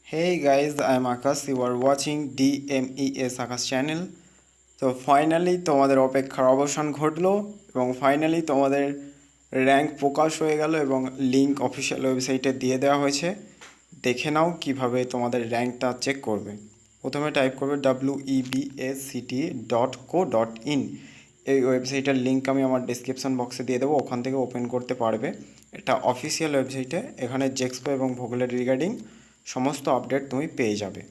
Hey guys, I am Akash. You are watching DMES AKASH channel. তো finally তোমাদের অপেক্ষার অবসান ঘটলো এবং ফাইনালি তোমাদের র্যাঙ্ক প্রকাশ হয়ে গেল এবং লিংক অফিসিয়াল ওয়েবসাইটে দিয়ে দেওয়া হয়েছে। দেখে নাও কিভাবে তোমাদের র্যাঙ্কটা চেক করবে। প্রথমে টাইপ করবে websct.co.in। এই ওয়েবসাইটের লিঙ্ক আমি আমার ডেসক্রিপশন বক্সে দিয়ে দেবো, ওখান থেকে ওপেন করতে পারবে। এটা অফিসিয়াল ওয়েবসাইটে, এখানে জেক্সপো এবং ভোগলেট রিগার্ডিং সমস্ত আপডেট তুমি পেয়ে যাবে।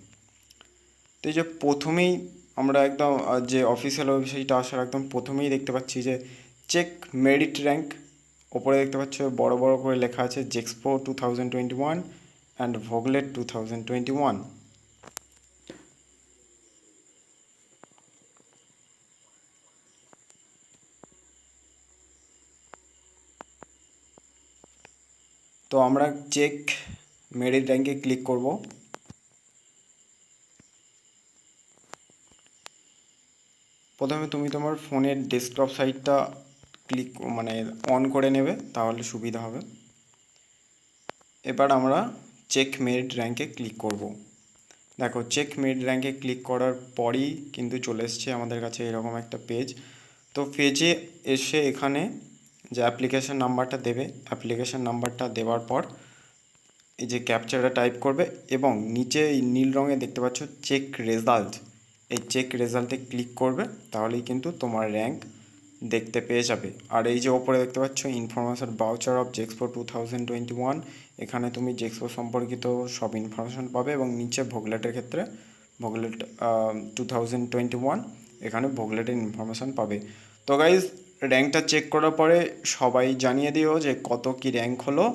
তো এই যে প্রথমেই আমরা একদম যে অফিসিয়াল ওয়েবসাইটটা আসার একদম প্রথমেই দেখতে পাচ্ছি যে চেক মেরিট র্যাঙ্ক। ওপরে দেখতে পাচ্ছ বড় বড় করে লেখা আছে জেক্সপো 2021 অ্যান্ড ভোগলেট 2021। তো আমরা চেক মেরিট র্যাঙ্কে ক্লিক করব। প্রথমে তুমি তোমার ফোনের ডেস্কটপ সাইটটা অন করে নেবে, তাহলে সুবিধা হবে। এবার আমরা চেক মেরিট র্যাঙ্কে ক্লিক করব। দেখো, চেক মেরিট র্যাঙ্কে ক্লিক করার পরই কিন্তু চলে এসছে আমাদের কাছে এরকম একটা পেজ। তো পেজে এসে এখানে যে অ্যাপ্লিকেশন নাম্বারটা দেবে, অ্যাপ্লিকেশন নাম্বারটা দেওয়ার পর এই যে ক্যাপচারটা টাইপ করবে এবং নিচে নীল রঙে দেখতে পাচ্ছ চেক রেজাল্ট, এই চেক রেজাল্টে ক্লিক করবে, তাহলেই কিন্তু তোমার র্যাঙ্ক দেখতে পেয়ে যাবে। আর এই যে ওপরে দেখতে পাচ্ছ ইনফরমেশন ভাউচার অফ জেক্সপো 2021, এখানে তুমি জেক্সপো সম্পর্কিত সব ইনফরমেশন পাবে এবং নিচে ভোগলেটের ক্ষেত্রে ভোগলেট 2021, এখানে ভোগলেটের ইনফরমেশন পাবে। তো গাইজ, র্যাঙ্কটা চেক করার পরে সবাই জানিয়ে দিও যে কত কি র্যাঙ্ক হলো।